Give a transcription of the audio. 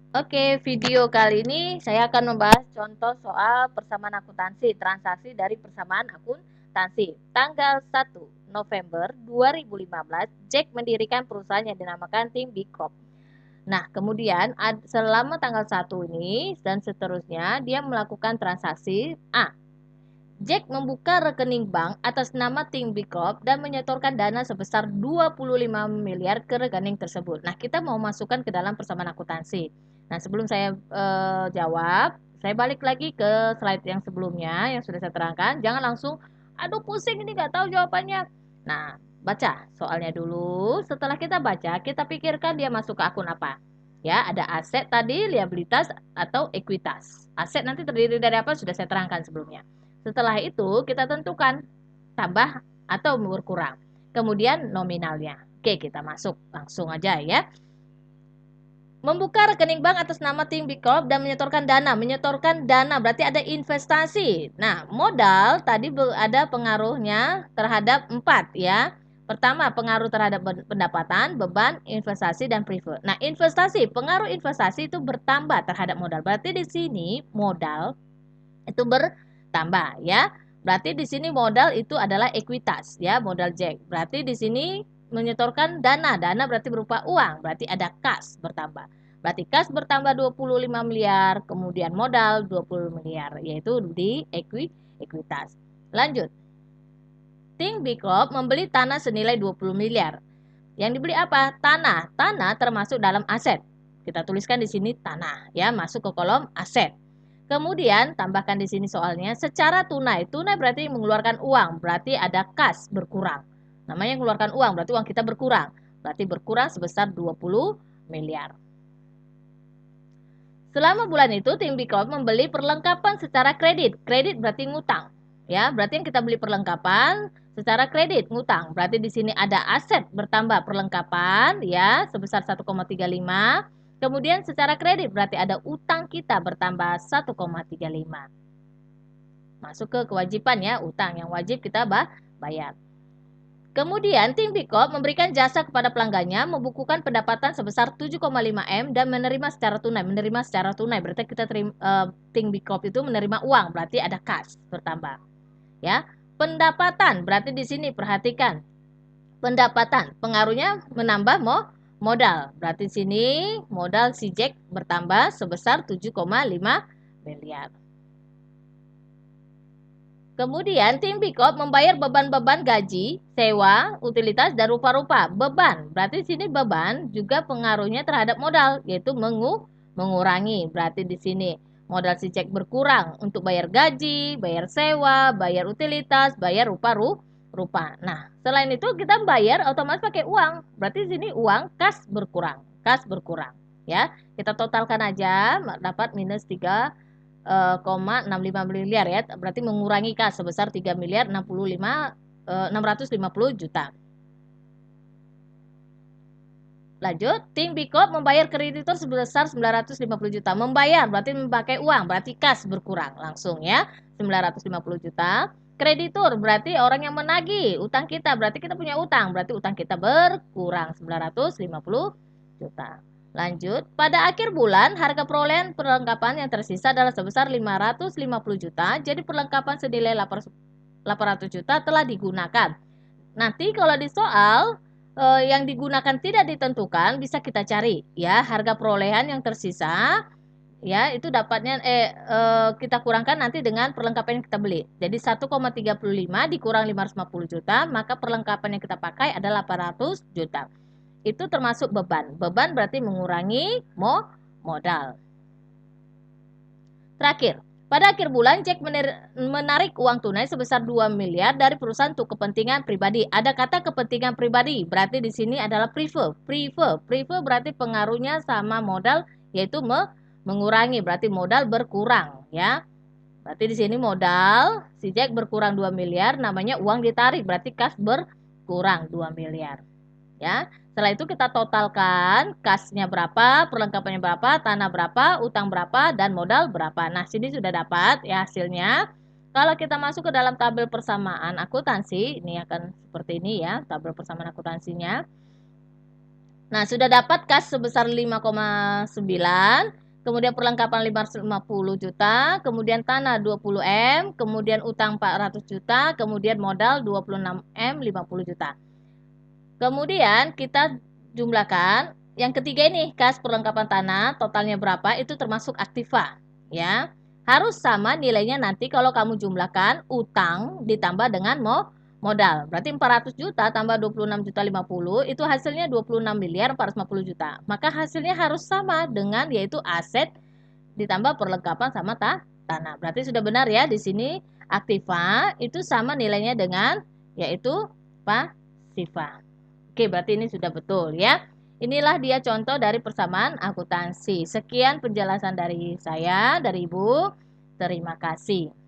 Oke, video kali ini saya akan membahas contoh soal persamaan akuntansi, transaksi dari persamaan akuntansi. Tanggal 1 November 2015, Jack mendirikan perusahaan yang dinamakan Tim Big Corp. Nah, kemudian selama tanggal 1 ini dan seterusnya, dia melakukan transaksi A. Jack membuka rekening bank atas nama Tim Big Corp dan menyetorkan dana sebesar 25 miliar ke rekening tersebut. Nah, kita mau masukkan ke dalam persamaan akuntansi. Nah, sebelum saya jawab, saya balik lagi ke slide yang sebelumnya yang sudah saya terangkan. Jangan langsung, aduh pusing ini nggak tahu jawabannya. Nah, baca soalnya dulu. Setelah kita baca, kita pikirkan dia masuk ke akun apa. Ya, ada aset tadi, liabilitas atau ekuitas. Aset nanti terdiri dari apa sudah saya terangkan sebelumnya. Setelah itu kita tentukan tambah atau berkurang. Kemudian nominalnya. Oke, kita masuk langsung aja ya. Membuka rekening bank atas nama Tim Big Corp dan menyetorkan dana. Menyetorkan dana berarti ada investasi. Nah, modal tadi ada pengaruhnya terhadap 4 ya. Pertama, pengaruh terhadap pendapatan, beban, investasi, dan prefer. Nah, investasi, pengaruh investasi itu bertambah terhadap modal. Berarti di sini modal itu bertambah ya. Berarti di sini modal itu adalah ekuitas ya, modal Jack. Berarti di sini menyetorkan dana. Dana berarti berupa uang, berarti ada kas bertambah. Berarti kas bertambah 25 miliar, kemudian modal 20 miliar, yaitu di ekuitas. Lanjut. Think Big Corp membeli tanah senilai 20 miliar. Yang dibeli apa? Tanah. Tanah termasuk dalam aset. Kita tuliskan di sini tanah ya, masuk ke kolom aset. Kemudian tambahkan di sini soalnya secara tunai. Tunai berarti mengeluarkan uang, berarti ada kas berkurang. Namanya mengeluarkan uang, berarti uang kita berkurang. Berarti berkurang sebesar 20 miliar. Selama bulan itu, Tim Big Corp membeli perlengkapan secara kredit. Kredit berarti ngutang. Ya, berarti yang kita beli perlengkapan secara kredit, ngutang. Berarti di sini ada aset bertambah perlengkapan ya sebesar 1,35. Kemudian secara kredit berarti ada utang kita bertambah 1,35. Masuk ke kewajiban ya, utang yang wajib kita bayar. Kemudian, Tim Big Corp memberikan jasa kepada pelanggannya, membukukan pendapatan sebesar 7,5 M dan menerima secara tunai. Menerima secara tunai berarti kita terima, Tim Big Corp itu menerima uang, berarti ada kas bertambah. Ya, pendapatan berarti di sini perhatikan pendapatan pengaruhnya menambah modal. Berarti di sini modal si Jack bertambah sebesar 7,5 miliar. Kemudian tim Big Corp membayar beban-beban gaji, sewa, utilitas, dan rupa-rupa. Beban, berarti sini beban juga pengaruhnya terhadap modal, yaitu mengurangi. Berarti di sini modal si cek berkurang untuk bayar gaji, bayar sewa, bayar utilitas, bayar rupa. Nah, selain itu kita bayar otomatis pakai uang. Berarti di sini uang kas berkurang, ya. Kita totalkan aja dapat minus 3 65 miliar ya, berarti mengurangi kas sebesar 3 miliar 650 juta. Lanjut, Tim Big Corp membayar kreditur sebesar 950 juta. Membayar berarti memakai uang, berarti kas berkurang langsung ya, 950 juta. Kreditur berarti orang yang menagih utang kita, berarti kita punya utang, berarti utang kita berkurang 950 juta. Lanjut, pada akhir bulan harga perolehan perlengkapan yang tersisa adalah sebesar 550 juta. Jadi perlengkapan senilai 800 juta telah digunakan. Nanti kalau di soal yang digunakan tidak ditentukan bisa kita cari ya harga perolehan yang tersisa ya itu dapatnya kita kurangkan nanti dengan perlengkapan yang kita beli. Jadi 1,35 dikurang 550 juta, maka perlengkapan yang kita pakai adalah 800 juta. Itu termasuk beban. Beban berarti mengurangi modal. Terakhir, pada akhir bulan Jack menarik uang tunai sebesar 2 miliar dari perusahaan untuk kepentingan pribadi. Ada kata kepentingan pribadi, berarti di sini adalah prefer. Prefer berarti pengaruhnya sama modal yaitu mengurangi, berarti modal berkurang ya. Berarti di sini modal si Jack berkurang 2 miliar, namanya uang ditarik, berarti kas berkurang 2 miliar. Ya. Setelah itu kita totalkan kasnya berapa, perlengkapannya berapa, tanah berapa, utang berapa, dan modal berapa. Nah, sini sudah dapat ya hasilnya. Kalau kita masuk ke dalam tabel persamaan akuntansi, ini akan seperti ini ya, tabel persamaan akuntansinya. Nah, sudah dapat kas sebesar 5,9, kemudian perlengkapan 550 juta, kemudian tanah 20 M, kemudian utang 400 juta, kemudian modal 26 M 50 juta. Kemudian kita jumlahkan yang ketiga ini, kas perlengkapan tanah totalnya berapa, itu termasuk aktiva, ya. Harus sama nilainya nanti kalau kamu jumlahkan utang ditambah dengan modal. Berarti 400 juta tambah 26 juta 50 itu hasilnya 26 miliar 450 juta. Maka hasilnya harus sama dengan yaitu aset ditambah perlengkapan sama tanah. Berarti sudah benar ya di sini aktiva itu sama nilainya dengan yaitu pasiva. Oke, berarti ini sudah betul ya. Inilah dia contoh dari persamaan akuntansi. Sekian penjelasan dari saya, dari Ibu. Terima kasih.